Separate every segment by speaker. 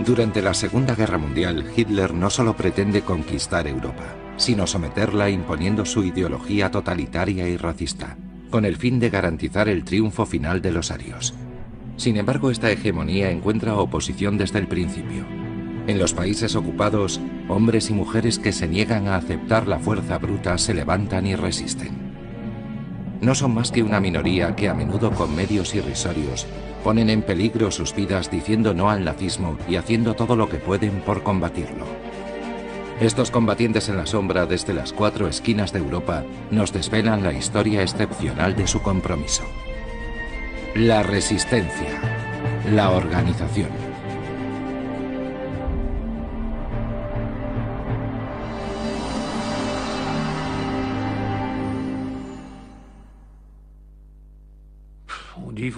Speaker 1: Durante la Segunda Guerra Mundial, Hitler no solo pretende conquistar Europa, sino someterla imponiendo su ideología totalitaria y racista, con el fin de garantizar el triunfo final de los arios. Sin embargo, esta hegemonía encuentra oposición desde el principio. En los países ocupados, hombres y mujeres que se niegan a aceptar la fuerza bruta se levantan y resisten. No son más que una minoría que a menudo con medios irrisorios ponen en peligro sus vidas diciendo no al nazismo y haciendo todo lo que pueden por combatirlo. Estos combatientes en la sombra desde las 4 esquinas de Europa nos desvelan la historia excepcional de su compromiso. La resistencia, la organización.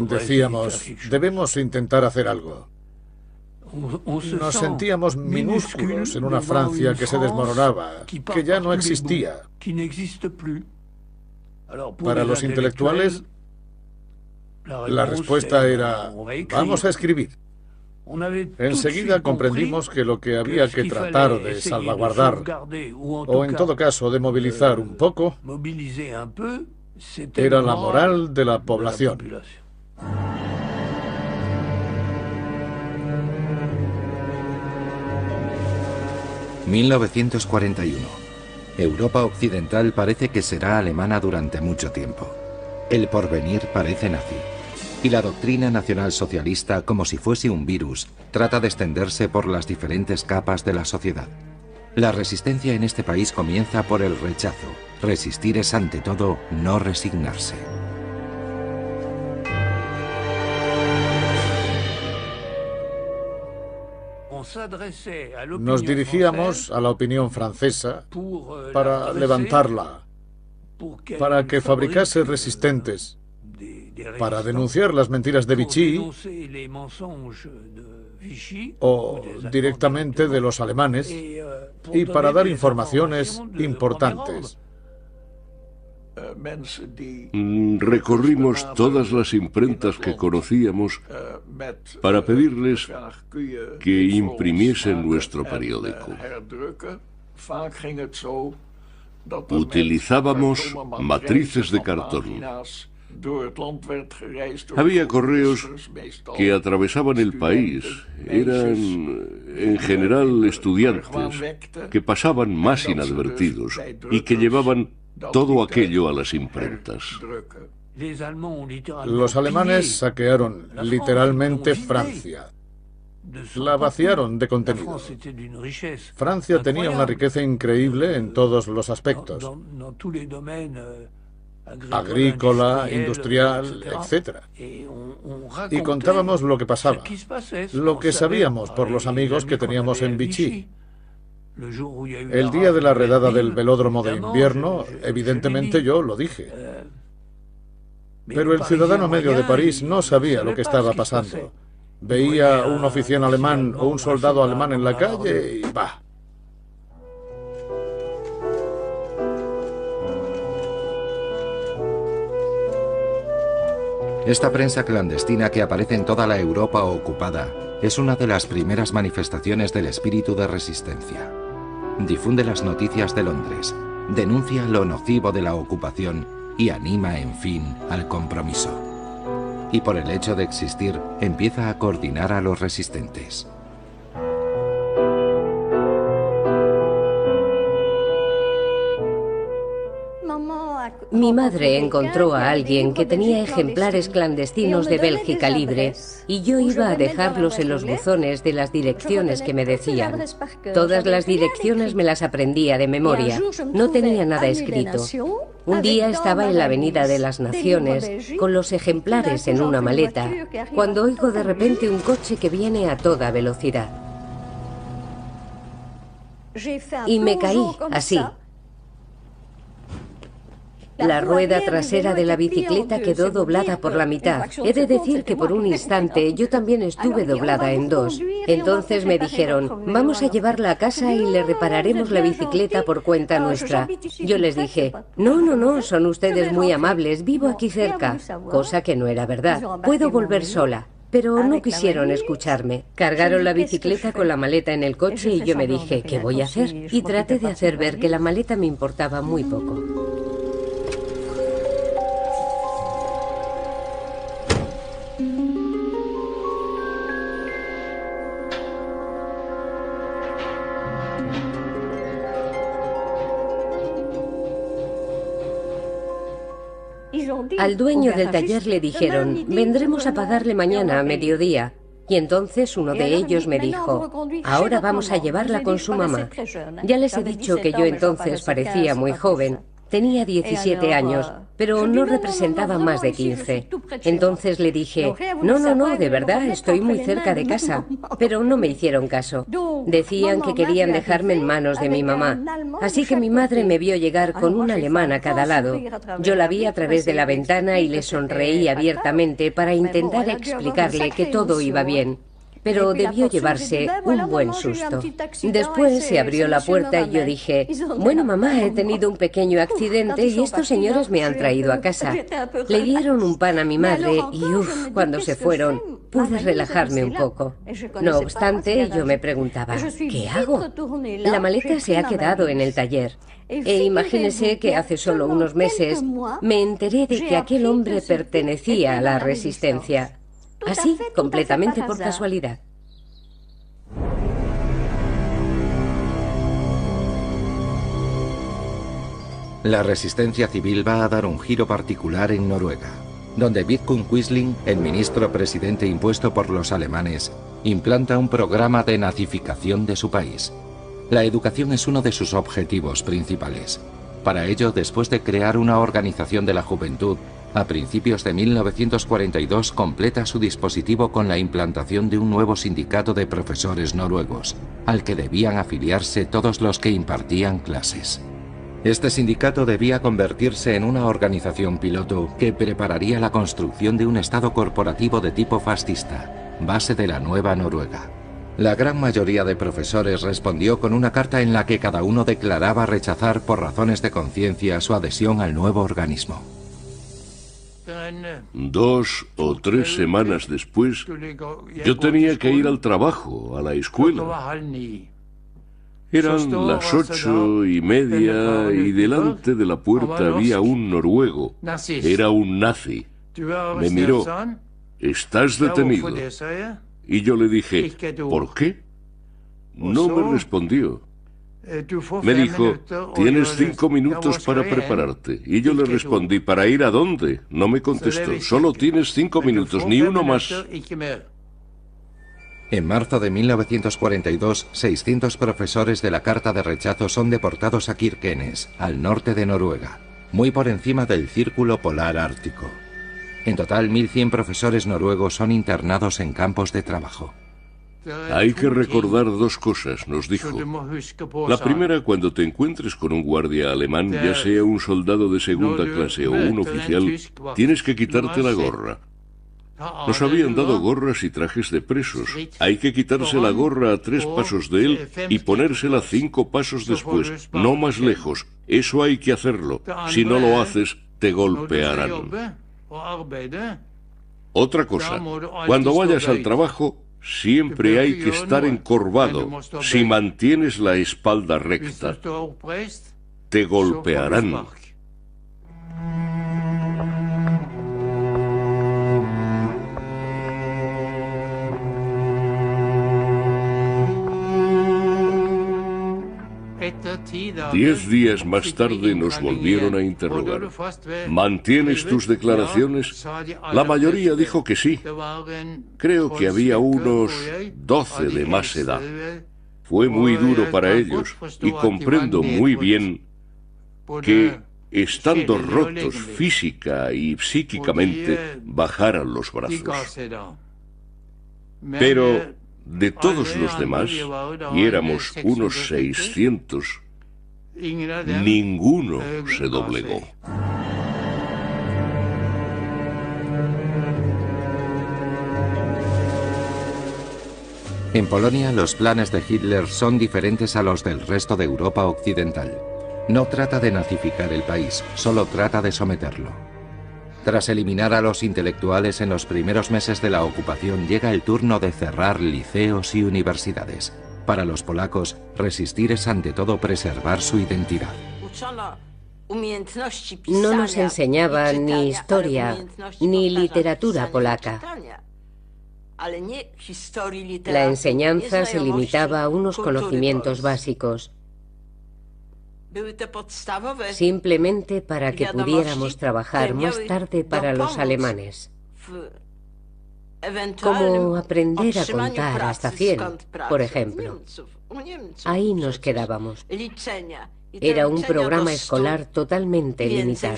Speaker 2: Decíamos, debemos intentar hacer algo. Nos sentíamos minúsculos en una Francia que se desmoronaba, que ya no existía. Para los intelectuales, la respuesta era, vamos a escribir. Enseguida comprendimos que lo que había que tratar de salvaguardar, o en todo caso de movilizar un poco, era la moral de la población.
Speaker 1: 1941. Europa occidental parece que será alemana durante mucho tiempo. El porvenir parece nazi. Y la doctrina nacionalsocialista, como si fuese un virus, trata de extenderse por las diferentes capas de la sociedad. La resistencia en este país comienza por el rechazo. Resistir es ante todo no resignarse.
Speaker 2: Nos dirigíamos a la opinión francesa para levantarla, para que fabricase resistentes, para denunciar las mentiras de Vichy o directamente de los alemanes y para dar informaciones importantes.
Speaker 3: Recorrimos todas las imprentas que conocíamos para pedirles que imprimiesen nuestro periódico. Utilizábamos matrices de cartón. Había correos que atravesaban el país. Eran, en general, estudiantes que pasaban más inadvertidos y que llevaban todo aquello a las imprentas.
Speaker 2: Los alemanes saquearon literalmente Francia. La vaciaron de contenido. Francia tenía una riqueza increíble en todos los aspectos. Agrícola, industrial, etc. Y contábamos lo que pasaba, lo que sabíamos por los amigos que teníamos en Vichy. El día de la redada del velódromo de invierno, evidentemente yo lo dije. Pero el ciudadano medio de París no sabía lo que estaba pasando. Veía un oficial alemán o un soldado alemán en la calle y ¡bah!
Speaker 1: Esta prensa clandestina que aparece en toda la Europa ocupada es una de las primeras manifestaciones del espíritu de resistencia. Difunde las noticias de Londres, denuncia lo nocivo de la ocupación y anima, en fin, al compromiso. Y por el hecho de existir, empieza a coordinar a los resistentes.
Speaker 4: Mi madre encontró a alguien que tenía ejemplares clandestinos de Bélgica Libre y yo iba a dejarlos en los buzones de las direcciones que me decían. Todas las direcciones me las aprendía de memoria, no tenía nada escrito. Un día estaba en la Avenida de las Naciones con los ejemplares en una maleta, cuando oigo de repente un coche que viene a toda velocidad. Y me caí, así. La rueda trasera de la bicicleta quedó doblada por la mitad. He de decir que por un instante yo también estuve doblada en dos. Entonces me dijeron, vamos a llevarla a casa y le repararemos la bicicleta por cuenta nuestra. Yo les dije, no, son ustedes muy amables, vivo aquí cerca. Cosa que no era verdad. Puedo volver sola. Pero no quisieron escucharme. Cargaron la bicicleta con la maleta en el coche y yo me dije, ¿qué voy a hacer? Y traté de hacer ver que la maleta me importaba muy poco. Al dueño del taller le dijeron, vendremos a pagarle mañana a mediodía. Y entonces uno de ellos me dijo, ahora vamos a llevarla con su mamá. Ya les he dicho que yo entonces parecía muy joven. Tenía 17 años, pero no representaba más de 15. Entonces le dije, no, de verdad, estoy muy cerca de casa. Pero no me hicieron caso. Decían que querían dejarme en manos de mi mamá. Así que mi madre me vio llegar con un alemán a cada lado. Yo la vi a través de la ventana y le sonreí abiertamente para intentar explicarle que todo iba bien. Pero debió llevarse un buen susto. Después se abrió la puerta y yo dije, bueno, mamá, he tenido un pequeño accidente y estos señores me han traído a casa. Le dieron un pan a mi madre y, cuando se fueron, pude relajarme un poco. No obstante, yo me preguntaba, ¿qué hago? La maleta se ha quedado en el taller. E imagínese que hace solo unos meses me enteré de que aquel hombre pertenecía a la Resistencia. Así, completamente por casualidad.
Speaker 1: La resistencia civil va a dar un giro particular en Noruega, donde Vidkun Quisling, el ministro presidente impuesto por los alemanes, implanta un programa de nazificación de su país. La educación es uno de sus objetivos principales. Para ello, después de crear una organización de la juventud, a principios de 1942 completa su dispositivo con la implantación de un nuevo sindicato de profesores noruegos, al que debían afiliarse todos los que impartían clases. Este sindicato debía convertirse en una organización piloto que prepararía la construcción de un Estado corporativo de tipo fascista, base de la nueva Noruega. La gran mayoría de profesores respondió con una carta en la que cada uno declaraba rechazar por razones de conciencia su adhesión al nuevo organismo.
Speaker 3: 2 o 3 semanas después, yo tenía que ir al trabajo, a la escuela. Eran las 8:30 y delante de la puerta había un noruego. Era un nazi. Me miró. ¿Estás detenido? Y yo le dije, ¿por qué? No me respondió. Me dijo, tienes 5 minutos para prepararte. Y yo le respondí, ¿para ir a dónde? No me contestó, solo tienes 5 minutos, ni uno más.
Speaker 1: En marzo de 1942, 600 profesores de la Carta de Rechazo son deportados a Kirkenes, al norte de Noruega, muy por encima del Círculo Polar Ártico. En total, 1.100 profesores noruegos son internados en campos de trabajo.
Speaker 3: Hay que recordar 2 cosas, nos dijo. La primera, cuando te encuentres con un guardia alemán, ya sea un soldado de segunda clase o un oficial, tienes que quitarte la gorra. Nos habían dado gorras y trajes de presos. Hay que quitarse la gorra a 3 pasos de él y ponérsela 5 pasos después, no más lejos. Eso hay que hacerlo. Si no lo haces, te golpearán. Otra cosa, cuando vayas al trabajo, siempre hay que estar encorvado. Si mantienes la espalda recta, te golpearán. Diez días más tarde nos volvieron a interrogar. ¿Mantienes tus declaraciones? La mayoría dijo que sí. Creo que había unos 12 de más edad. Fue muy duro para ellos y comprendo muy bien que, estando rotos física y psíquicamente, bajaran los brazos. Pero de todos los demás, y éramos unos 600, ninguno se doblegó.
Speaker 1: En Polonia, los planes de Hitler son diferentes a los del resto de Europa occidental. No trata de nazificar el país, solo trata de someterlo. Tras eliminar a los intelectuales en los primeros meses de la ocupación, llega el turno de cerrar liceos y universidades. Para los polacos, resistir es ante todo preservar su identidad.
Speaker 4: No nos enseñaban ni historia ni literatura polaca. La enseñanza se limitaba a unos conocimientos básicos, simplemente para que pudiéramos trabajar más tarde para los alemanes. Como aprender a contar hasta 100, por ejemplo. Ahí nos quedábamos. Era un programa escolar totalmente limitado.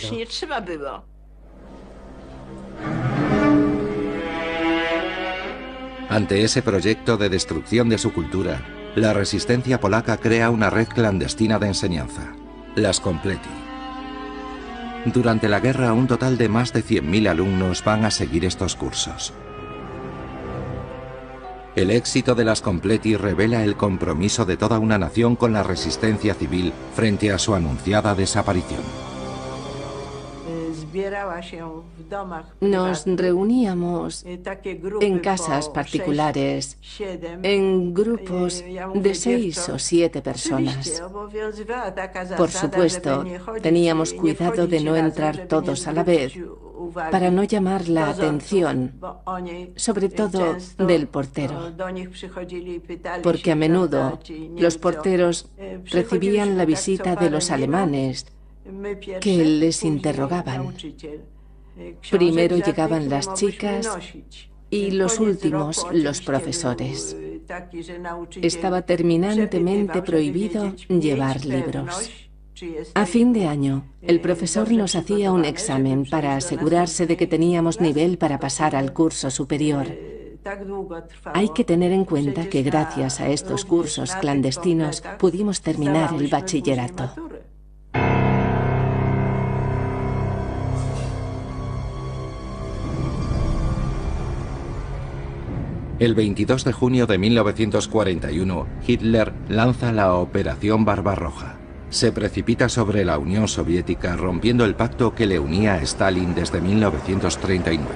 Speaker 1: Ante ese proyecto de destrucción de su cultura, la resistencia polaca crea una red clandestina de enseñanza, las Komplety. Durante la guerra, un total de más de 100.000 alumnos van a seguir estos cursos. El éxito de las Komplety revela el compromiso de toda una nación con la resistencia civil frente a su anunciada desaparición.
Speaker 5: Nos reuníamos en casas particulares, en grupos de 6 o 7 personas. Por supuesto, teníamos cuidado de no entrar todos a la vez, para no llamar la atención, sobre todo del portero, porque a menudo los porteros recibían la visita de los alemanes, que les interrogaban. Primero llegaban las chicas y los últimos los profesores. Estaba terminantemente prohibido llevar libros. A fin de año, el profesor nos hacía un examen para asegurarse de que teníamos nivel para pasar al curso superior. Hay que tener en cuenta que gracias a estos cursos clandestinos pudimos terminar el bachillerato.
Speaker 1: El 22 de junio de 1941, Hitler lanza la Operación Barbarroja. Se precipita sobre la Unión Soviética, rompiendo el pacto que le unía a Stalin desde 1939.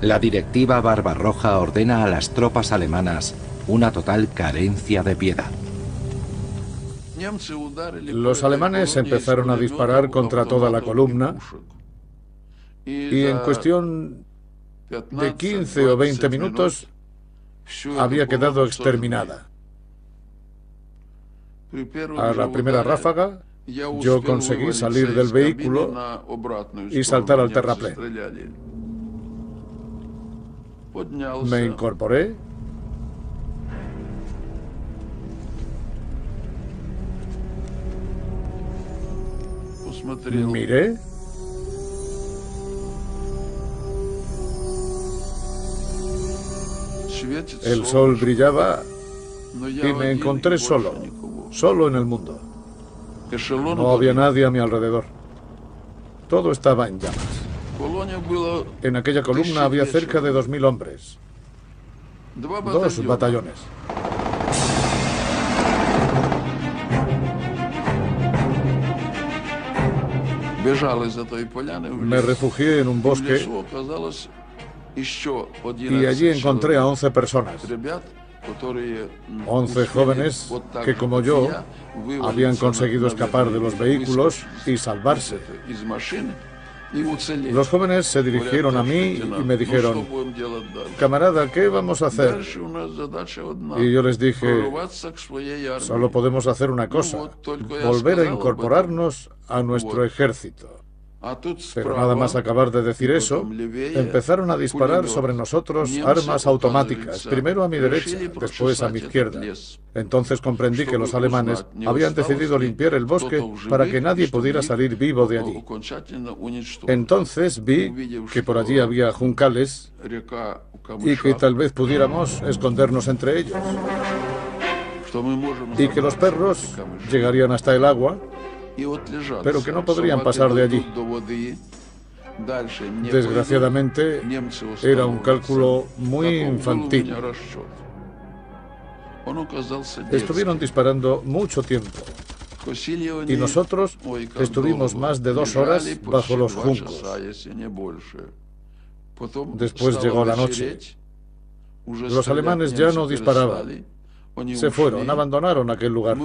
Speaker 1: La directiva Barbarroja ordena a las tropas alemanas una total carencia de piedad.
Speaker 2: Los alemanes empezaron a disparar contra toda la columna y en cuestión de 15 o 20 minutos había quedado exterminada. A la primera ráfaga yo conseguí salir del vehículo y saltar al terraplén. Me incorporé . Miré . El sol brillaba y me encontré solo en el mundo. No había nadie a mi alrededor. Todo estaba en llamas. En aquella columna había cerca de 2000 hombres. 2 batallones. Me refugié en un bosque y allí encontré a 11 personas. 11 jóvenes que, como yo, habían conseguido escapar de los vehículos y salvarse. Los jóvenes se dirigieron a mí y me dijeron: camarada, ¿qué vamos a hacer? Y yo les dije: solo podemos hacer una cosa, volver a incorporarnos a nuestro ejército. Pero nada más acabar de decir eso, empezaron a disparar sobre nosotros armas automáticas, primero a mi derecha, después a mi izquierda. Entonces comprendí que los alemanes habían decidido limpiar el bosque para que nadie pudiera salir vivo de allí. Entonces vi que por allí había juncales y que tal vez pudiéramos escondernos entre ellos. Y que los perros llegarían hasta el agua, pero que no podrían pasar de allí. Desgraciadamente, era un cálculo muy infantil. Estuvieron disparando mucho tiempo y nosotros estuvimos más de 2 horas bajo los juncos. Después llegó la noche. Los alemanes ya no disparaban. Se fueron, abandonaron aquel lugar.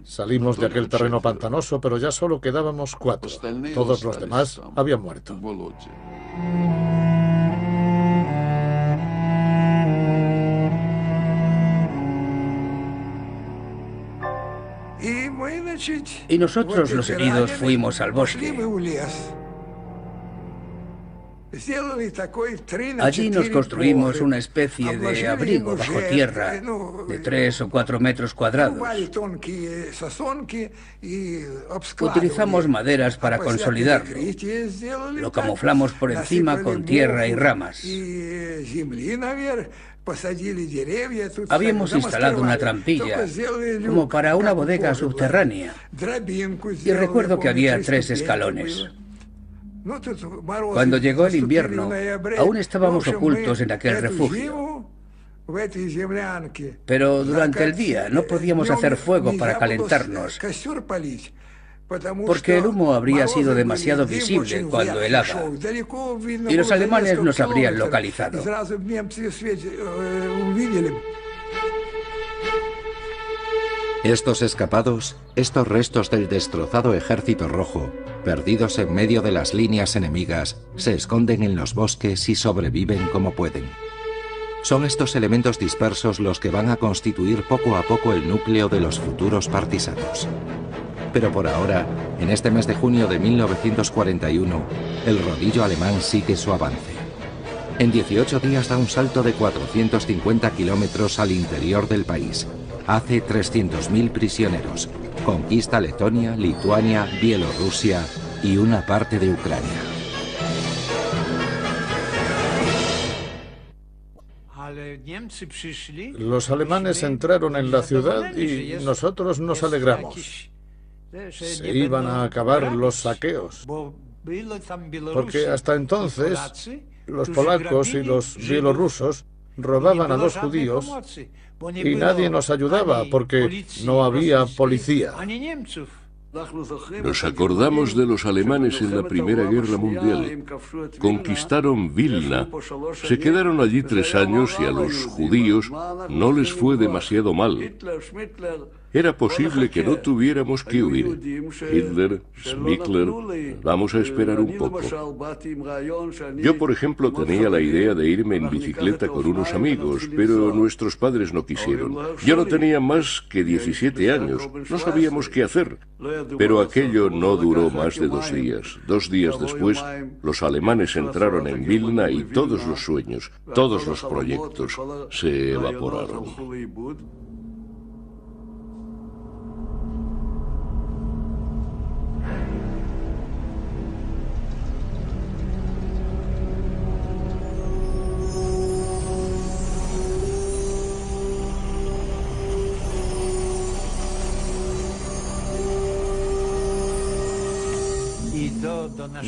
Speaker 2: Salimos de aquel terreno pantanoso, pero ya solo quedábamos 4. Todos los demás habían muerto.
Speaker 6: Y nosotros, los heridos, fuimos al bosque. Allí nos construimos una especie de abrigo bajo tierra de 3 o 4 metros cuadrados. Utilizamos maderas para consolidarlo. Lo camuflamos por encima con tierra y ramas. Habíamos instalado una trampilla, como para una bodega subterránea. Y recuerdo que había 3 escalones. Cuando llegó el invierno, aún estábamos ocultos en aquel refugio. Pero durante el día no podíamos hacer fuego para calentarnos, porque el humo habría sido demasiado visible cuando helaba, y los alemanes nos habrían localizado.
Speaker 1: Estos escapados, estos restos del destrozado ejército rojo, perdidos en medio de las líneas enemigas, se esconden en los bosques y sobreviven como pueden. Son estos elementos dispersos los que van a constituir poco a poco el núcleo de los futuros partisanos. Pero por ahora, en este mes de junio de 1941, el rodillo alemán sigue su avance. En 18 días da un salto de 450 kilómetros al interior del país. Hace 300.000 prisioneros. Conquista Letonia, Lituania, Bielorrusia y una parte de Ucrania.
Speaker 2: Los alemanes entraron en la ciudad y nosotros nos alegramos. Se iban a acabar los saqueos, porque hasta entonces los polacos y los bielorrusos robaban a los judíos y nadie nos ayudaba porque no había policía.
Speaker 3: Nos acordamos de los alemanes en la Primera Guerra Mundial. Conquistaron Vilna. Se quedaron allí 3 años y a los judíos no les fue demasiado mal. Era posible que no tuviéramos que huir. Hitler, Schmickler, vamos a esperar un poco. Yo, por ejemplo, tenía la idea de irme en bicicleta con unos amigos, pero nuestros padres no quisieron. Yo no tenía más que 17 años, no sabíamos qué hacer. Pero aquello no duró más de 2 días. 2 días después, los alemanes entraron en Vilna y todos los sueños, todos los proyectos se evaporaron.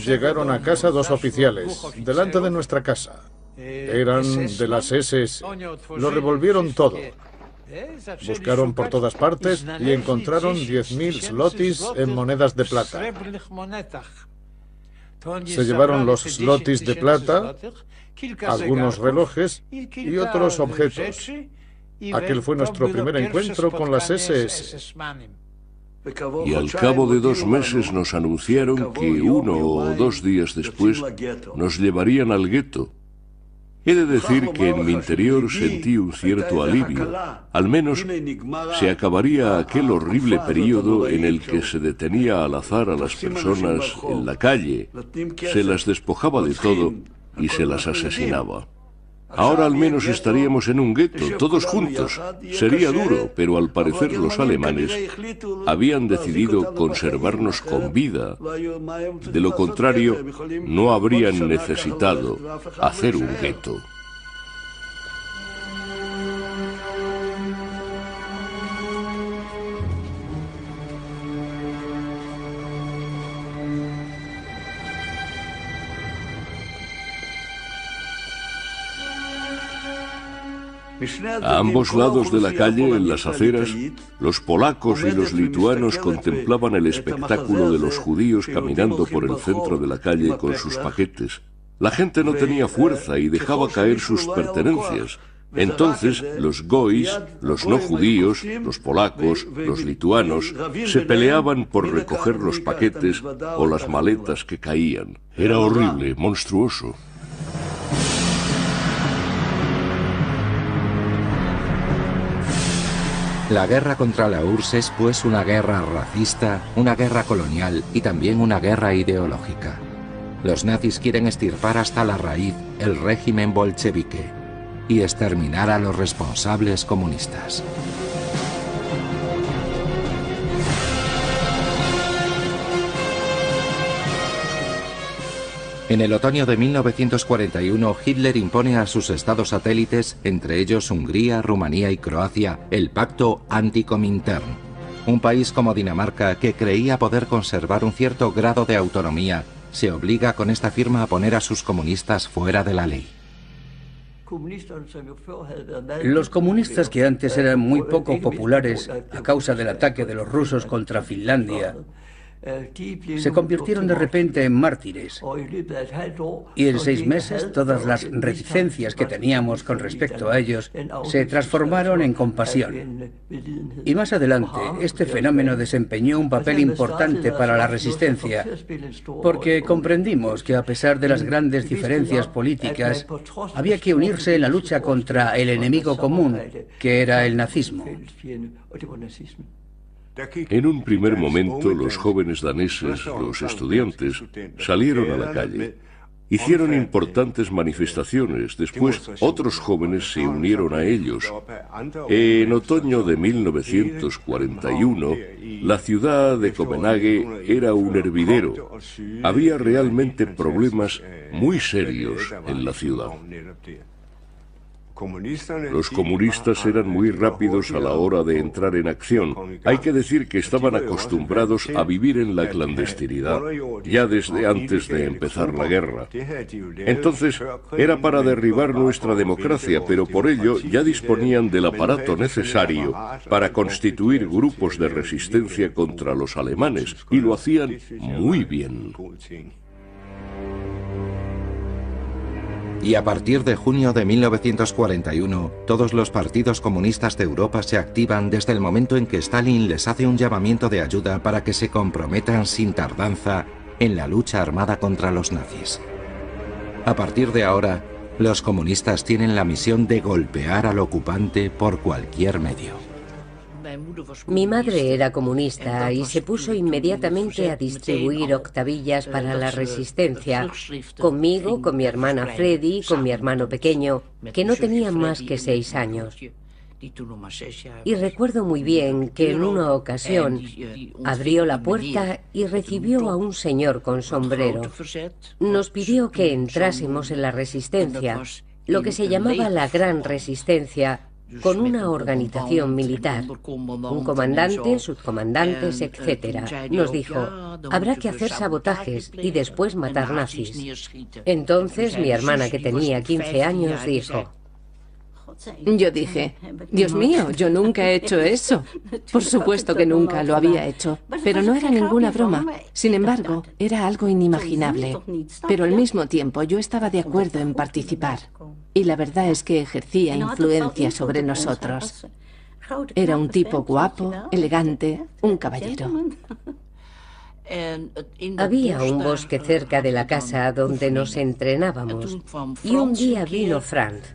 Speaker 2: Llegaron a casa 2 oficiales, delante de nuestra casa. Eran de las SS. Lo revolvieron todo. Buscaron por todas partes y encontraron 10.000 zlotys en monedas de plata. Se llevaron los zlotys de plata, algunos relojes y otros objetos. Aquel fue nuestro primer encuentro con las SS.
Speaker 3: Y al cabo de 2 meses nos anunciaron que 1 o 2 días después nos llevarían al gueto. He de decir que en mi interior sentí un cierto alivio. Al menos se acabaría aquel horrible período en el que se detenía al azar a las personas en la calle, se las despojaba de todo y se las asesinaba. Ahora al menos estaríamos en un gueto, todos juntos. Sería duro, pero al parecer los alemanes habían decidido conservarnos con vida. De lo contrario, no habrían necesitado hacer un gueto. A ambos lados de la calle, en las aceras, los polacos y los lituanos contemplaban el espectáculo de los judíos caminando por el centro de la calle con sus paquetes. La gente no tenía fuerza y dejaba caer sus pertenencias. Entonces, los gois, los no judíos, los polacos, los lituanos, se peleaban por recoger los paquetes o las maletas que caían. Era horrible, monstruoso.
Speaker 1: La guerra contra la URSS es pues una guerra racista, una guerra colonial y también una guerra ideológica. Los nazis quieren extirpar hasta la raíz el régimen bolchevique y exterminar a los responsables comunistas. En el otoño de 1941, Hitler impone a sus estados satélites, entre ellos Hungría, Rumanía y Croacia, el pacto anti-Comintern. Un país como Dinamarca, que creía poder conservar un cierto grado de autonomía, se obliga con esta firma a poner a sus comunistas fuera de la ley.
Speaker 6: Los comunistas, que antes eran muy poco populares a causa del ataque de los rusos contra Finlandia, se convirtieron de repente en mártires. Y en 6 meses todas las reticencias que teníamos con respecto a ellos se transformaron en compasión. Y más adelante, este fenómeno desempeñó un papel importante para la resistencia, porque comprendimos que a pesar de las grandes diferencias políticas, había que unirse en la lucha contra el enemigo común, que era el nazismo.
Speaker 3: En un primer momento, los jóvenes daneses, los estudiantes, salieron a la calle. Hicieron importantes manifestaciones. Después, otros jóvenes se unieron a ellos. En otoño de 1941, la ciudad de Copenhague era un hervidero. Había realmente problemas muy serios en la ciudad. Los comunistas eran muy rápidos a la hora de entrar en acción. Hay que decir que estaban acostumbrados a vivir en la clandestinidad, ya desde antes de empezar la guerra. Entonces, era para derribar nuestra democracia, pero por ello ya disponían del aparato necesario para constituir grupos de resistencia contra los alemanes, y lo hacían muy bien.
Speaker 1: Y a partir de junio de 1941, todos los partidos comunistas de Europa se activan desde el momento en que Stalin les hace un llamamiento de ayuda para que se comprometan sin tardanza en la lucha armada contra los nazis. A partir de ahora, los comunistas tienen la misión de golpear al ocupante por cualquier medio.
Speaker 4: Mi madre era comunista y se puso inmediatamente a distribuir octavillas para la resistencia, conmigo, con mi hermana Freddy y con mi hermano pequeño, que no tenían más que 6 años. Y recuerdo muy bien que en una ocasión abrió la puerta y recibió a un señor con sombrero. Nos pidió que entrásemos en la resistencia, lo que se llamaba la Gran Resistencia, con una organización militar, un comandante, subcomandantes, etc. Nos dijo, habrá que hacer sabotajes y después matar nazis. Entonces mi hermana, que tenía 15 años, dijo...
Speaker 5: Yo dije, Dios mío, yo nunca he hecho eso. Por supuesto que nunca lo había hecho, pero no era ninguna broma. Sin embargo, era algo inimaginable. Pero al mismo tiempo yo estaba de acuerdo en participar. Y la verdad es que ejercía influencia sobre nosotros. Era un tipo guapo, elegante, un caballero.
Speaker 4: Había un bosque cerca de la casa donde nos entrenábamos. Y un día vino Franz.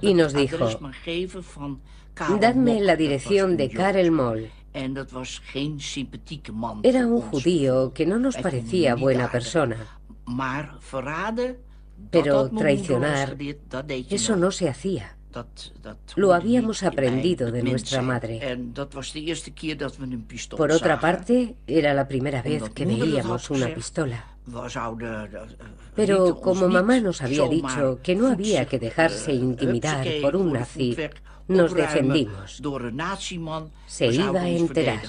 Speaker 4: Y nos dijo, dadme la dirección de Karel Moll. Era un judío que no nos parecía buena persona. Pero traicionar, eso no se hacía. Lo habíamos aprendido de nuestra madre. Por otra parte, era la primera vez que veíamos una pistola. Pero como mamá nos había dicho que no había que dejarse intimidar por un nazi, nos defendimos. Se iba a enterar.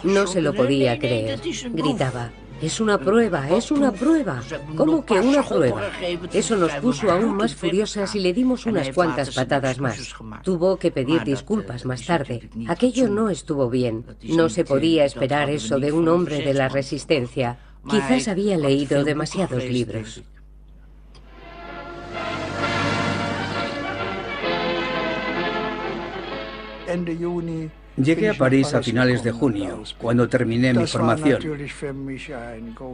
Speaker 4: No se lo podía creer. Gritaba: «Es una prueba, es una prueba». ¿Cómo que una prueba? Eso nos puso aún más furiosas y le dimos unas cuantas patadas más. Tuvo que pedir disculpas más tarde. Aquello no estuvo bien. No se podía esperar eso de un hombre de la Resistencia. Quizás había leído demasiados libros.
Speaker 6: Llegué a París a finales de junio, cuando terminé mi formación.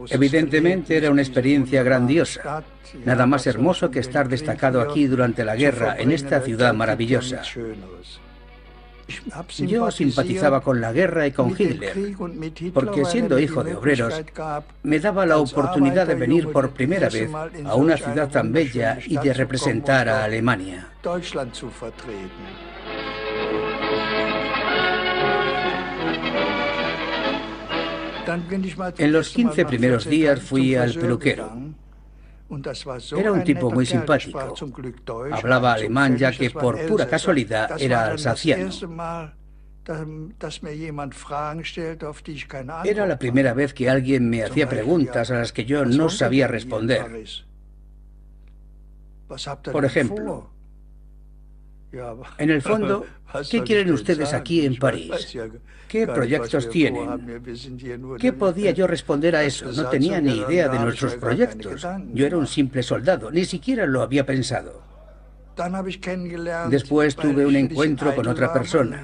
Speaker 6: Evidentemente era una experiencia grandiosa. Nada más hermoso que estar destacado aquí durante la guerra, en esta ciudad maravillosa. Yo simpatizaba con la guerra y con Hitler, porque siendo hijo de obreros, me daba la oportunidad de venir por primera vez a una ciudad tan bella y de representar a Alemania. En los 15 primeros días fui al peluquero. Era un tipo muy simpático. Hablaba alemán, ya que por pura casualidad era alsaciano. Era la primera vez que alguien me hacía preguntas a las que yo no sabía responder. Por ejemplo, en el fondo, ¿qué quieren ustedes aquí en París? ¿Qué proyectos tienen? ¿Qué podía yo responder a eso? No tenía ni idea de nuestros proyectos. Yo era un simple soldado, ni siquiera lo había pensado. Después tuve un encuentro con otra persona.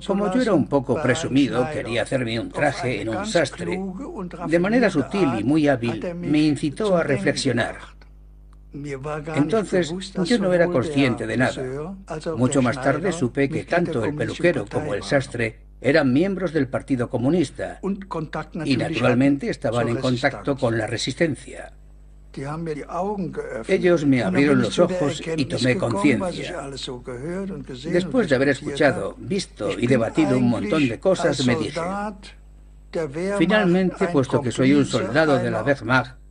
Speaker 6: Como yo era un poco presumido, quería hacerme un traje en un sastre. De manera sutil y muy hábil, me incitó a reflexionar. Entonces, yo no era consciente de nada. Mucho más tarde supe que tanto el peluquero como el sastre eran miembros del Partido Comunista y, naturalmente, estaban en contacto con la Resistencia. Ellos me abrieron los ojos y tomé conciencia. Después de haber escuchado, visto y debatido un montón de cosas, me dije: finalmente, puesto que soy un soldado de la Wehrmacht,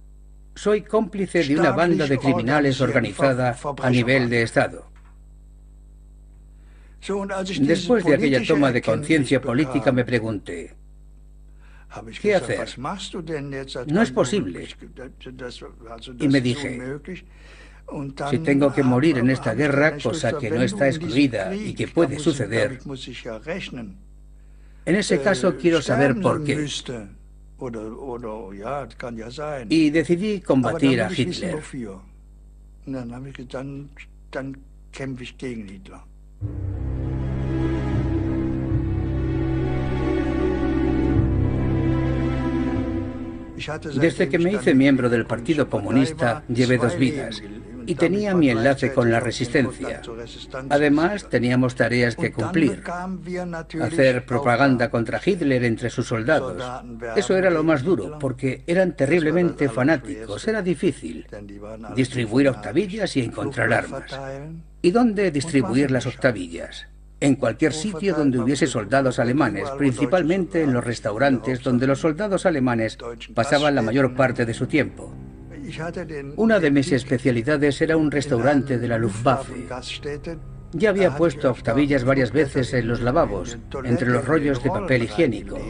Speaker 6: soy cómplice de una banda de criminales organizada a nivel de Estado. Después de aquella toma de conciencia política me pregunté: ¿qué hacer? No es posible. Y me dije: si tengo que morir en esta guerra, cosa que no está excluida y que puede suceder, en ese caso quiero saber por qué. Y decidí combatir a Hitler. Desde que me hice miembro del Partido Comunista, llevé dos vidas y tenía mi enlace con la Resistencia. Además, teníamos tareas que cumplir. Hacer propaganda contra Hitler entre sus soldados. Eso era lo más duro, porque eran terriblemente fanáticos. Era difícil distribuir octavillas y encontrar armas. ¿Y dónde distribuir las octavillas? En cualquier sitio donde hubiese soldados alemanes, principalmente en los restaurantes donde los soldados alemanes pasaban la mayor parte de su tiempo. Una de mis especialidades era un restaurante de la Luftwaffe. Ya había puesto octavillas varias veces en los lavabos, entre los rollos de papel higiénico.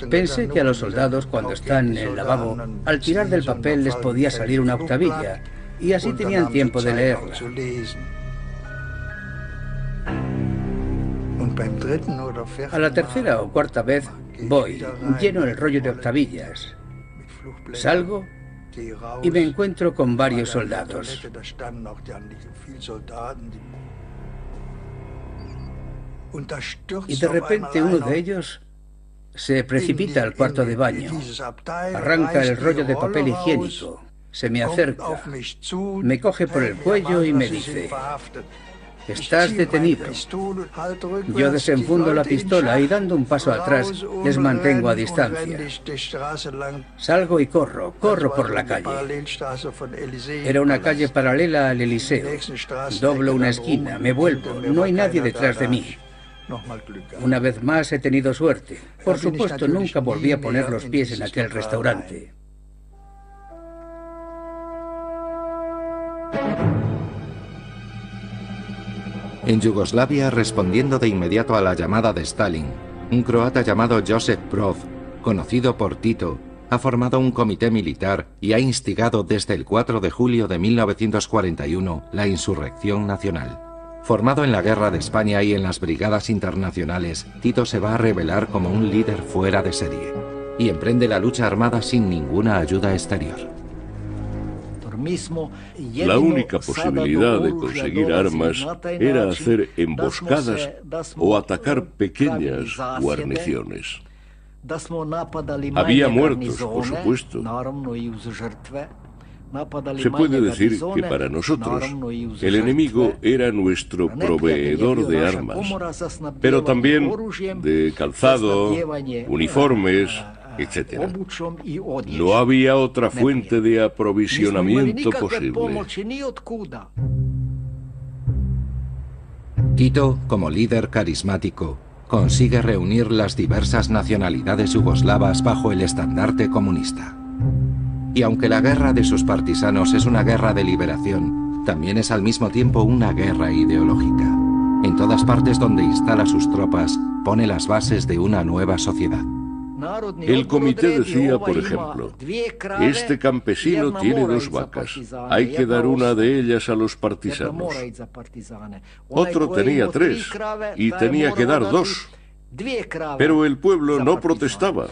Speaker 6: Pensé que a los soldados, cuando están en el lavabo, al tirar del papel les podía salir una octavilla, y así tenían tiempo de leerla. A la tercera o cuarta vez voy, lleno el rollo de octavillas. Salgo y me encuentro con varios soldados. Y de repente uno de ellos Se precipita al cuarto de baño, arranca el rollo de papel higiénico, se me acerca, me coge por el cuello y me dice: «Estás detenido». Yo desenfundo la pistola y, dando un paso atrás, les mantengo a distancia. Salgo y corro por la calle. Era una calle paralela al Eliseo. Doblo una esquina, me vuelvo, no hay nadie detrás de mí. Una vez más he tenido suerte. Por supuesto, nunca volví a poner los pies en aquel restaurante.
Speaker 1: En Yugoslavia, respondiendo de inmediato a la llamada de Stalin, un croata llamado Josip Broz, conocido por Tito, ha formado un comité militar y ha instigado desde el 4 de julio de 1941 la insurrección nacional. Formado en la Guerra de España y en las brigadas internacionales, Tito se va a revelar como un líder fuera de serie y emprende la lucha armada sin ninguna ayuda exterior.
Speaker 3: La única posibilidad de conseguir armas era hacer emboscadas o atacar pequeñas guarniciones. Había muertos, por supuesto. Se puede decir que para nosotros el enemigo era nuestro proveedor de armas, pero también de calzado, uniformes, etc. No había otra fuente de aprovisionamiento posible.
Speaker 1: Tito, como líder carismático, consigue reunir las diversas nacionalidades yugoslavas bajo el estandarte comunista. Y aunque la guerra de sus partisanos es una guerra de liberación, también es al mismo tiempo una guerra ideológica. En todas partes donde instala sus tropas, pone las bases de una nueva sociedad.
Speaker 3: El comité decía, por ejemplo, este campesino tiene 2 vacas, hay que dar una de ellas a los partisanos. Otro tenía 3 y tenía que dar 2. Pero el pueblo no protestaba.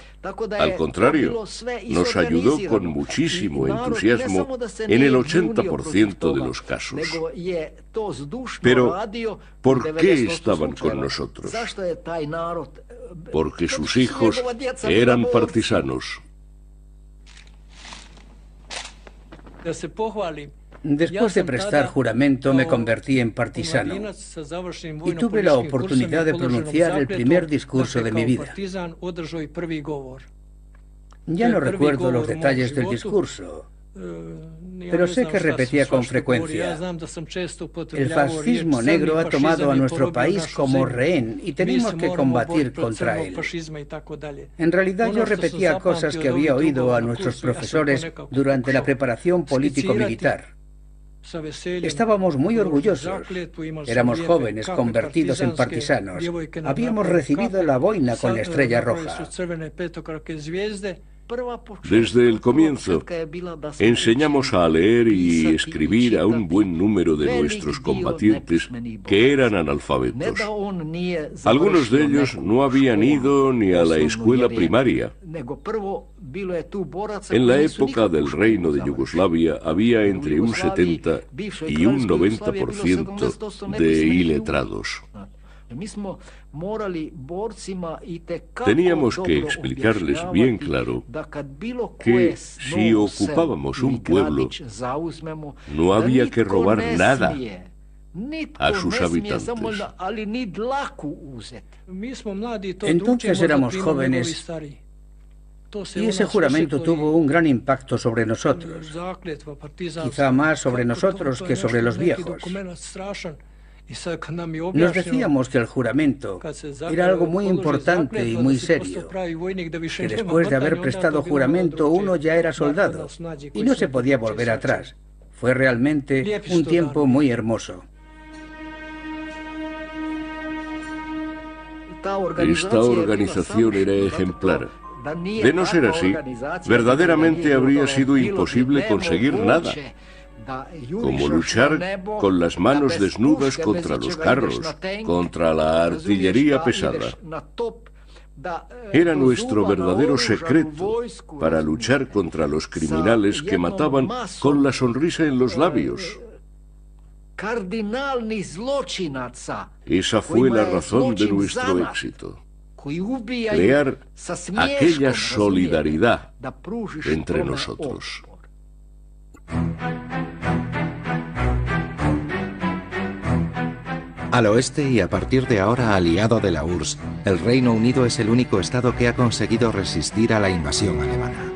Speaker 3: Al contrario, nos ayudó con muchísimo entusiasmo en el 80% de los casos. Pero, ¿por qué estaban con nosotros? Porque sus hijos eran partisanos.
Speaker 6: Después de prestar juramento me convertí en partisano y tuve la oportunidad de pronunciar el primer discurso de mi vida. Ya no recuerdo los detalles del discurso, pero sé que repetía con frecuencia: el fascismo negro ha tomado a nuestro país como rehén y tenemos que combatir contra él. En realidad yo repetía cosas que había oído a nuestros profesores durante la preparación político-militar. Estábamos muy orgullosos. Éramos jóvenes convertidos en partisanos. Habíamos recibido la boina con la estrella roja.
Speaker 3: Desde el comienzo, enseñamos a leer y escribir a un buen número de nuestros combatientes que eran analfabetos. Algunos de ellos no habían ido ni a la escuela primaria. En la época del Reino de Yugoslavia había entre un 70 y un 90% de iletrados. Teníamos que explicarles bien claro que si ocupábamos un pueblo, no había que robar nada a sus habitantes.
Speaker 6: Entonces éramos jóvenes y ese juramento tuvo un gran impacto sobre nosotros, quizá más sobre nosotros que sobre los viejos. Nos decíamos que el juramento era algo muy importante y muy serio, que después de haber prestado juramento uno ya era soldado y no se podía volver atrás. Fue realmente un tiempo muy hermoso.
Speaker 3: Esta organización era ejemplar. De no ser así, verdaderamente habría sido imposible conseguir nada. Como luchar con las manos desnudas contra los carros, contra la artillería pesada. Era nuestro verdadero secreto para luchar contra los criminales que mataban con la sonrisa en los labios. Esa fue la razón de nuestro éxito. crear aquella solidaridad entre nosotros.
Speaker 1: Al oeste y a partir de ahora aliado de la URSS, el Reino Unido es el único estado que ha conseguido resistir a la invasión alemana.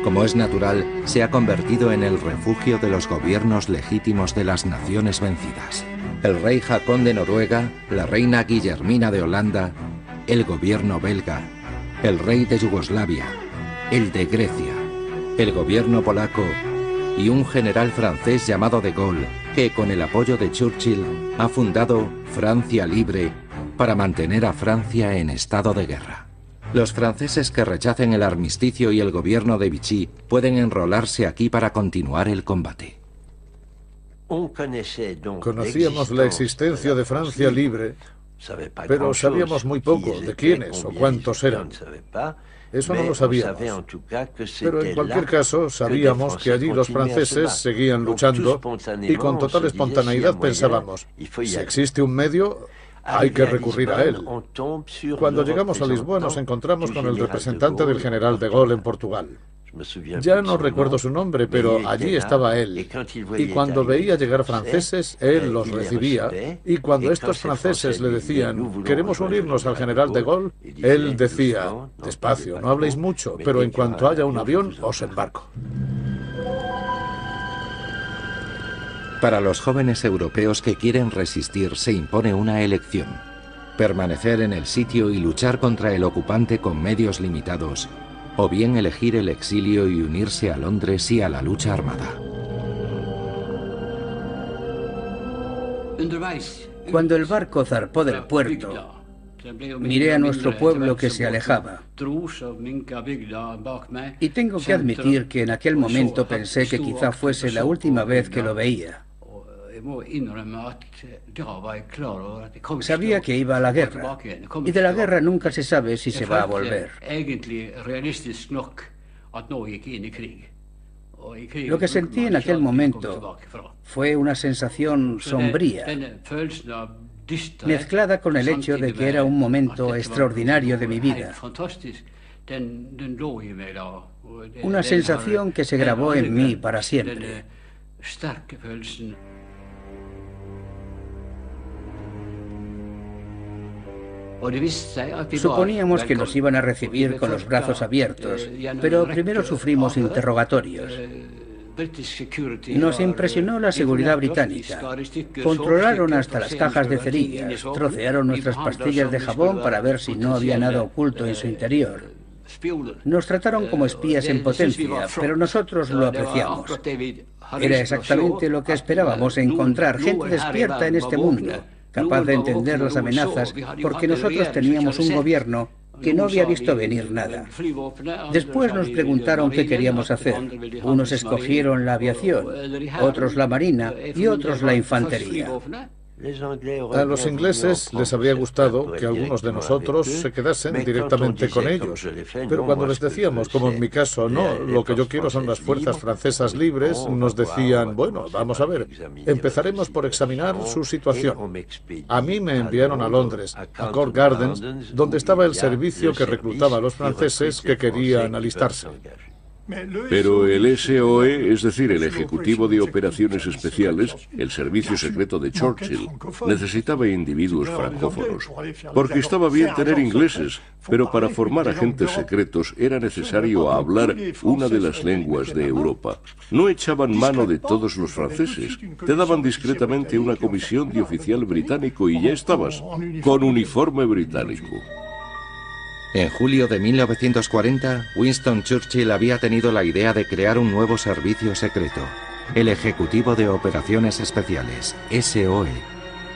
Speaker 1: Como es natural, se ha convertido en el refugio de los gobiernos legítimos de las naciones vencidas. El rey Haakon de Noruega, la reina Guillermina de Holanda, el gobierno belga, el rey de Yugoslavia, el de Grecia, el gobierno polaco y un general francés llamado de Gaulle, que con el apoyo de Churchill ha fundado Francia Libre para mantener a Francia en estado de guerra. Los franceses que rechacen el armisticio y el gobierno de Vichy pueden enrolarse aquí para continuar el combate.
Speaker 2: Conocíamos la existencia de Francia Libre, pero sabíamos muy poco de quiénes o cuántos eran. Eso no lo sabíamos. Pero en cualquier caso, sabíamos que allí los franceses seguían luchando y con total espontaneidad pensábamos, si existe un medio, hay que recurrir a él. Cuando llegamos a Lisboa nos encontramos con el representante del general de Gaulle en Portugal. Ya no recuerdo su nombre, pero allí estaba él. Y cuando veía llegar franceses, él los recibía. Y cuando estos franceses le decían, queremos unirnos al general de Gaulle, él decía, despacio, no habléis mucho, pero en cuanto haya un avión, os embarco.
Speaker 1: Para los jóvenes europeos que quieren resistir se impone una elección: permanecer en el sitio y luchar contra el ocupante con medios limitados, o bien elegir el exilio y unirse a Londres y a la lucha armada.
Speaker 6: Cuando el barco zarpó del puerto, miré a nuestro pueblo que se alejaba. Y tengo que admitir que en aquel momento pensé que quizá fuese la última vez que lo veía. Sabía que iba a la guerra, y de la guerra nunca se sabe si se va a volver. Lo que sentí en aquel momento fue una sensación sombría, mezclada con el hecho de que era un momento extraordinario de mi vida. Una sensación que se grabó en mí para siempre. Suponíamos que nos iban a recibir con los brazos abiertos, pero primero sufrimos interrogatorios. Nos impresionó la seguridad británica. Controlaron hasta las cajas de cerillas, trocearon nuestras pastillas de jabón para ver si no había nada oculto en su interior. Nos trataron como espías en potencia, pero nosotros lo apreciamos. Era exactamente lo que esperábamos, encontrar gente despierta en este mundo, capaz de entender las amenazas, porque nosotros teníamos un gobierno que no había visto venir nada. Después nos preguntaron qué queríamos hacer. Unos escogieron la aviación, otros la marina y otros la infantería.
Speaker 2: A los ingleses les habría gustado que algunos de nosotros se quedasen directamente con ellos. Pero cuando les decíamos, como en mi caso, no, lo que yo quiero son las fuerzas francesas libres, nos decían, bueno, vamos a ver, empezaremos por examinar su situación. A mí me enviaron a Londres, a Court Gardens, donde estaba el servicio que reclutaba a los franceses que querían alistarse.
Speaker 3: Pero el SOE, es decir, el Ejecutivo de Operaciones Especiales, el servicio secreto de Churchill, necesitaba individuos francófonos. Porque estaba bien tener ingleses, pero para formar agentes secretos era necesario hablar una de las lenguas de Europa. No echaban mano de todos los franceses. Te daban discretamente una comisión de oficial británico y ya estabas, con uniforme británico.
Speaker 1: En julio de 1940, Winston Churchill había tenido la idea de crear un nuevo servicio secreto, el Ejecutivo de Operaciones Especiales, SOE,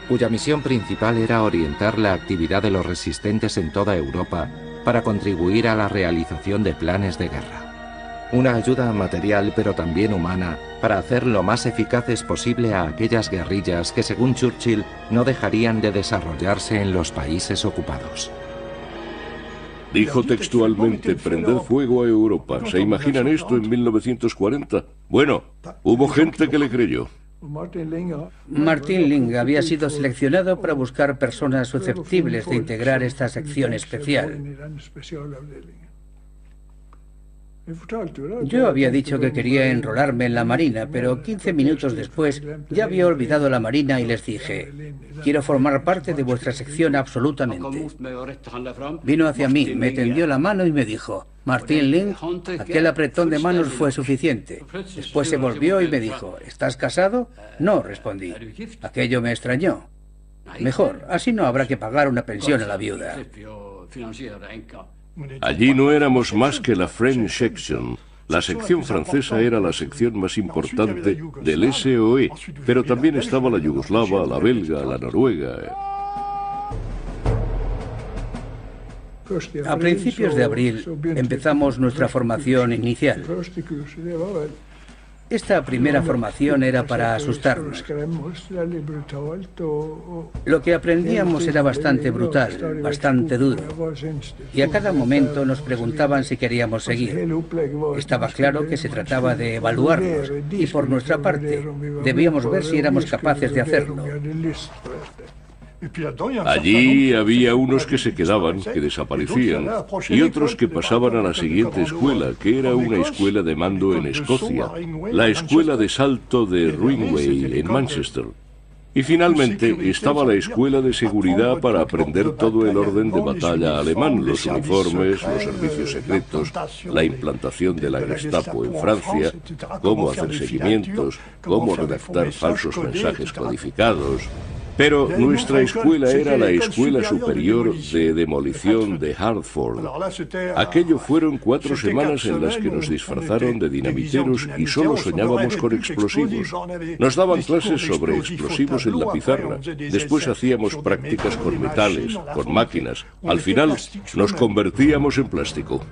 Speaker 1: cuya misión principal era orientar la actividad de los resistentes en toda Europa para contribuir a la realización de planes de guerra. Una ayuda material, pero también humana, para hacer lo más eficaces posible a aquellas guerrillas que, según Churchill, no dejarían de desarrollarse en los países ocupados.
Speaker 3: Dijo textualmente, prender fuego a Europa. ¿Se imaginan esto en 1940? Bueno, hubo gente que le creyó.
Speaker 6: Martin Ling había sido seleccionado para buscar personas susceptibles de integrar esta sección especial. Yo había dicho que quería enrolarme en la Marina, pero 15 minutos después ya había olvidado la Marina y les dije: quiero formar parte de vuestra sección absolutamente. Vino hacia mí, me tendió la mano y me dijo: Martin Ling, aquel apretón de manos fue suficiente. Después se volvió y me dijo: ¿estás casado? No, respondí. Aquello me extrañó. Mejor, así no habrá que pagar una pensión a la viuda.
Speaker 3: Allí no éramos más que la French Section. La sección francesa era la sección más importante del SOE, pero también estaba la yugoslava, la belga, la noruega.
Speaker 6: A principios de abril empezamos nuestra formación inicial. Esta primera formación era para asustarnos. Lo que aprendíamos era bastante brutal, bastante duro. Y a cada momento nos preguntaban si queríamos seguir. Estaba claro que se trataba de evaluarnos y por nuestra parte debíamos ver si éramos capaces de hacerlo.
Speaker 3: Allí había unos que se quedaban, que desaparecían, y otros que pasaban a la siguiente escuela, que era una escuela de mando en Escocia, la escuela de salto de Ringway en Manchester. Y finalmente estaba la escuela de seguridad para aprender todo el orden de batalla alemán, los uniformes, los servicios secretos, la implantación de la Gestapo en Francia, cómo hacer seguimientos, cómo redactar falsos mensajes codificados. Pero nuestra escuela era la Escuela Superior de Demolición de Hartford. Aquello fueron 4 semanas en las que nos disfrazaron de dinamiteros y solo soñábamos con explosivos. Nos daban clases sobre explosivos en la pizarra. Después hacíamos prácticas con metales, con máquinas. Al final nos convertíamos en plástico.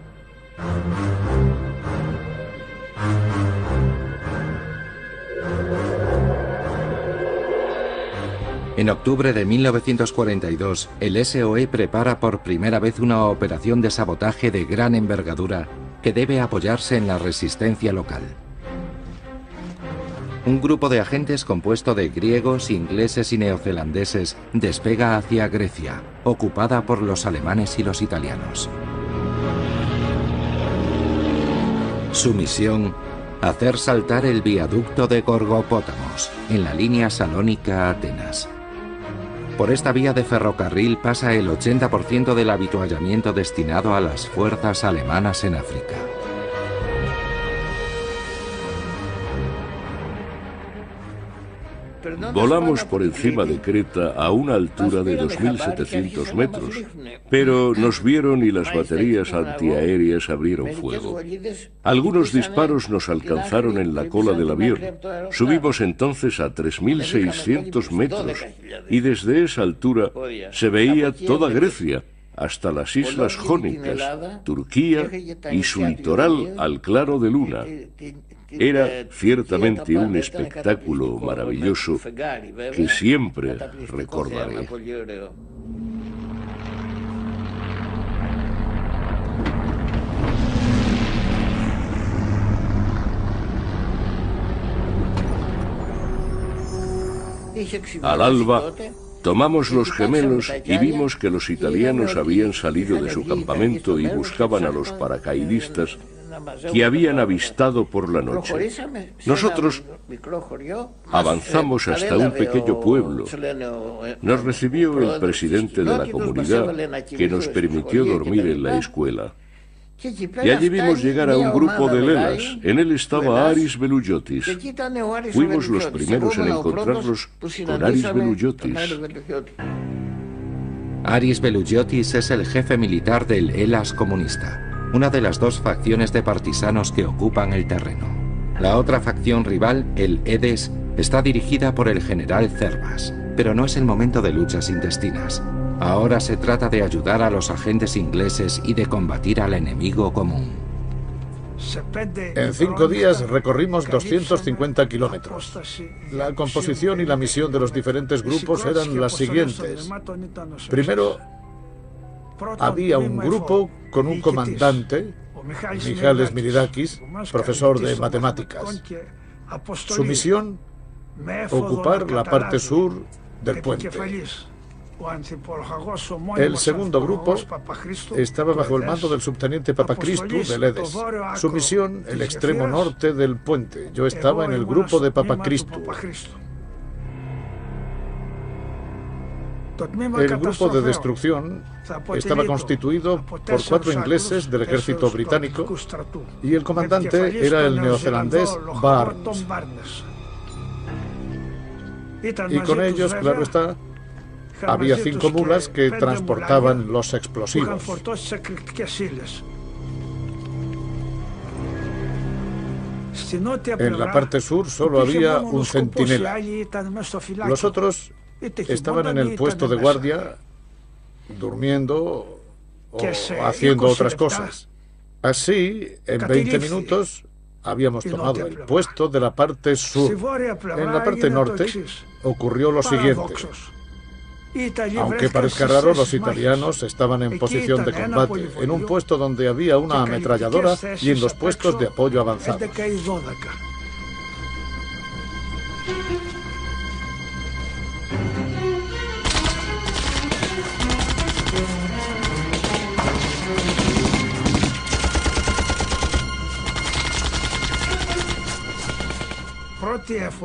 Speaker 1: En octubre de 1942, el SOE prepara por primera vez una operación de sabotaje de gran envergadura que debe apoyarse en la resistencia local. Un grupo de agentes compuesto de griegos, ingleses y neozelandeses despega hacia Grecia, ocupada por los alemanes y los italianos. Su misión: hacer saltar el viaducto de Gorgopótamos, en la línea Salónica-Atenas. Por esta vía de ferrocarril pasa el 80% del avituallamiento destinado a las fuerzas alemanas en África.
Speaker 3: Volamos por encima de Creta a una altura de 2.700 metros, pero nos vieron y las baterías antiaéreas abrieron fuego. Algunos disparos nos alcanzaron en la cola del avión. Subimos entonces a 3.600 metros y desde esa altura se veía toda Grecia, hasta las islas Jónicas, Turquía y su litoral al claro de luna. Era ciertamente un espectáculo maravilloso que siempre recordaré. Al alba, tomamos los gemelos y vimos que los italianos habían salido de su campamento y buscaban a los paracaidistas que habían avistado por la noche. Nosotros avanzamos hasta un pequeño pueblo. Nos recibió el presidente de la comunidad, que nos permitió dormir en la escuela. Y allí vimos llegar a un grupo de lelas. En él estaba Aris Velouyotis. Fuimos los primeros en encontrarnos con Aris Velouyotis.
Speaker 1: Aris Velouyotis es el jefe militar del Hellas comunista, una de las 2 facciones de partisanos que ocupan el terreno. La otra facción rival, el EDES, está dirigida por el general Zervas, pero no es el momento de luchas intestinas. Ahora se trata de ayudar a los agentes ingleses y de combatir al enemigo común.
Speaker 2: En 5 días recorrimos 250 kilómetros. La composición y la misión de los diferentes grupos eran las siguientes. Primero, había un grupo con un comandante, Michalis Miridakis, profesor de matemáticas. Su misión: ocupar la parte sur del puente. El segundo grupo estaba bajo el mando del subteniente Papachristou de Ledes. Su misión, el extremo norte del puente. Yo estaba en el grupo de Papachristou. El grupo de destrucción estaba constituido por 4 ingleses del ejército británico y el comandante era el neozelandés Barnes. Y con ellos, claro está, había 5 mulas que transportaban los explosivos. En la parte sur solo había un centinela. Los otros estaban en el puesto de guardia, durmiendo o haciendo otras cosas. Así, en 20 minutos, habíamos tomado el puesto de la parte sur. En la parte norte ocurrió lo siguiente. Aunque parezca raro, los italianos estaban en posición de combate, en un puesto donde había una ametralladora y en los puestos de apoyo avanzados.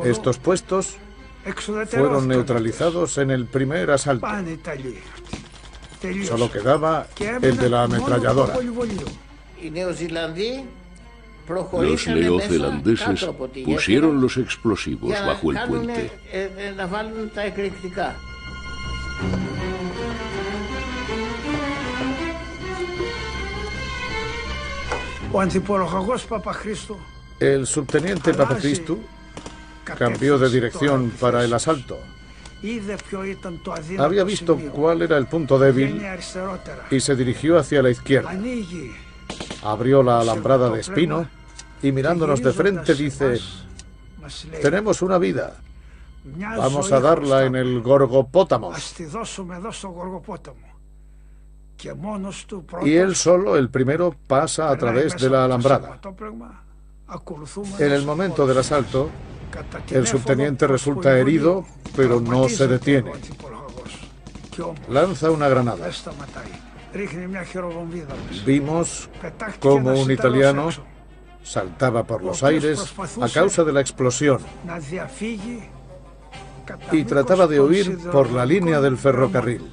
Speaker 2: Estos puestos fueron neutralizados en el primer asalto. Solo quedaba el de la ametralladora.
Speaker 3: Los neozelandeses pusieron los explosivos bajo el puente.
Speaker 2: El subteniente Papachristou cambió de dirección para el asalto. Había visto cuál era el punto débil y se dirigió hacia la izquierda. Abrió la alambrada de espino y mirándonos de frente dice: tenemos una vida, vamos a darla en el Gorgopótamos. Y él solo, el primero, pasa a través de la alambrada. En el momento del asalto, el subteniente resulta herido, pero no se detiene. Lanza una granada. Vimos cómo un italiano saltaba por los aires a causa de la explosión y trataba de huir por la línea del ferrocarril.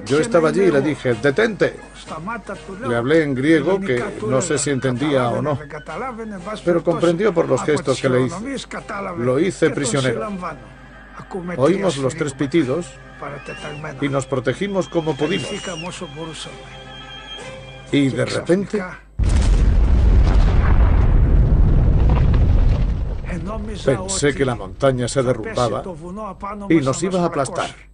Speaker 2: Yo estaba allí y le dije: detente. Le hablé en griego, que no sé si entendía o no, pero comprendió por los gestos que le hice. Lo hice prisionero. Oímos los 3 pitidos y nos protegimos como pudimos. Y de repente, pensé que la montaña se derrumbaba y nos iba a aplastar.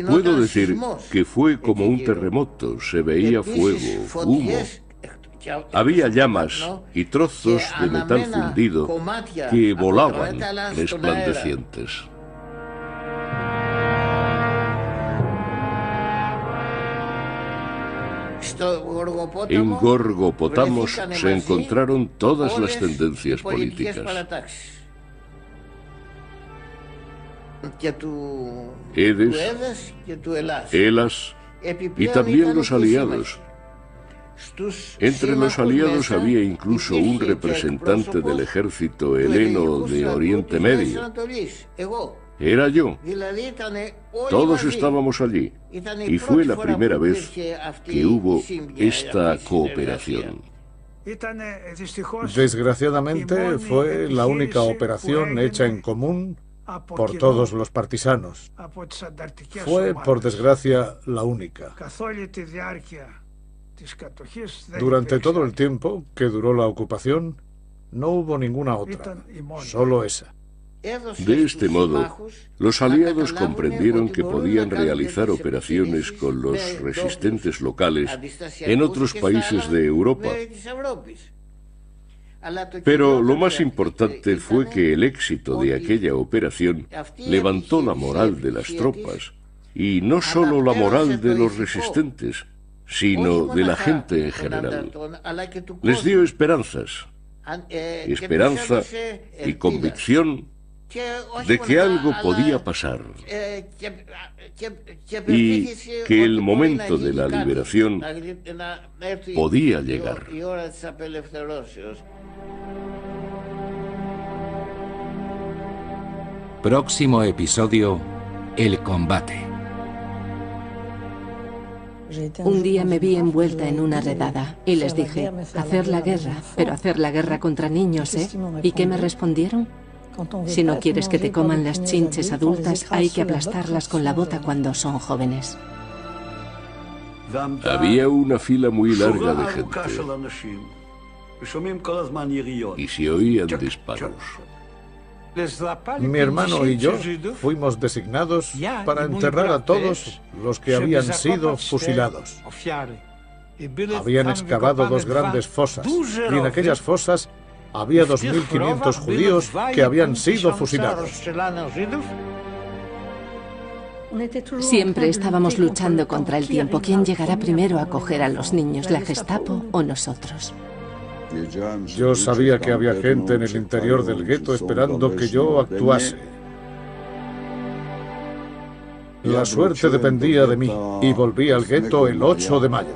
Speaker 3: Puedo decir que fue como un terremoto. Se veía fuego, humo. Había llamas y trozos de metal fundido que volaban resplandecientes. En Gorgopótamos se encontraron todas las tendencias políticas. Edes, Elas y también los aliados. Entre los aliados había incluso un representante del ejército heleno de Oriente Medio. Era yo. Todos estábamos allí y fue la primera vez que hubo esta cooperación.
Speaker 2: Desgraciadamente fue la única operación hecha en común por todos los partisanos. Fue, por desgracia, la única. Durante todo el tiempo que duró la ocupación, no hubo ninguna otra, solo esa.
Speaker 3: De este modo, los aliados comprendieron que podían realizar operaciones con los resistentes locales en otros países de Europa. Pero lo más importante fue que el éxito de aquella operación levantó la moral de las tropas, y no solo la moral de los resistentes, sino de la gente en general. Les dio esperanzas. esperanza y convicción de que algo podía pasar y que el momento de la liberación podía llegar.
Speaker 1: Próximo episodio: el combate.
Speaker 5: Un día me vi envuelta en una redada y les dije, hacer la guerra, pero hacer la guerra contra niños, ¿eh? ¿Y qué me respondieron? Si no quieres que te coman las chinches adultas, hay que aplastarlas con la bota cuando son jóvenes.
Speaker 3: Había una fila muy larga de gente y se oían disparos.
Speaker 2: Mi hermano y yo fuimos designados para enterrar a todos los que habían sido fusilados. Habían excavado 2 grandes fosas y en aquellas fosas había 2.500 judíos que habían sido fusilados.
Speaker 5: Siempre estábamos luchando contra el tiempo. ¿Quién llegará primero a coger a los niños, la Gestapo o nosotros?
Speaker 2: Yo sabía que había gente en el interior del gueto esperando que yo actuase. La suerte dependía de mí y volví al gueto el 8 de mayo.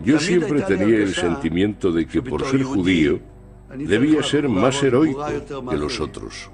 Speaker 3: Yo siempre tenía el sentimiento de que por ser judío debía ser más heroico que los otros.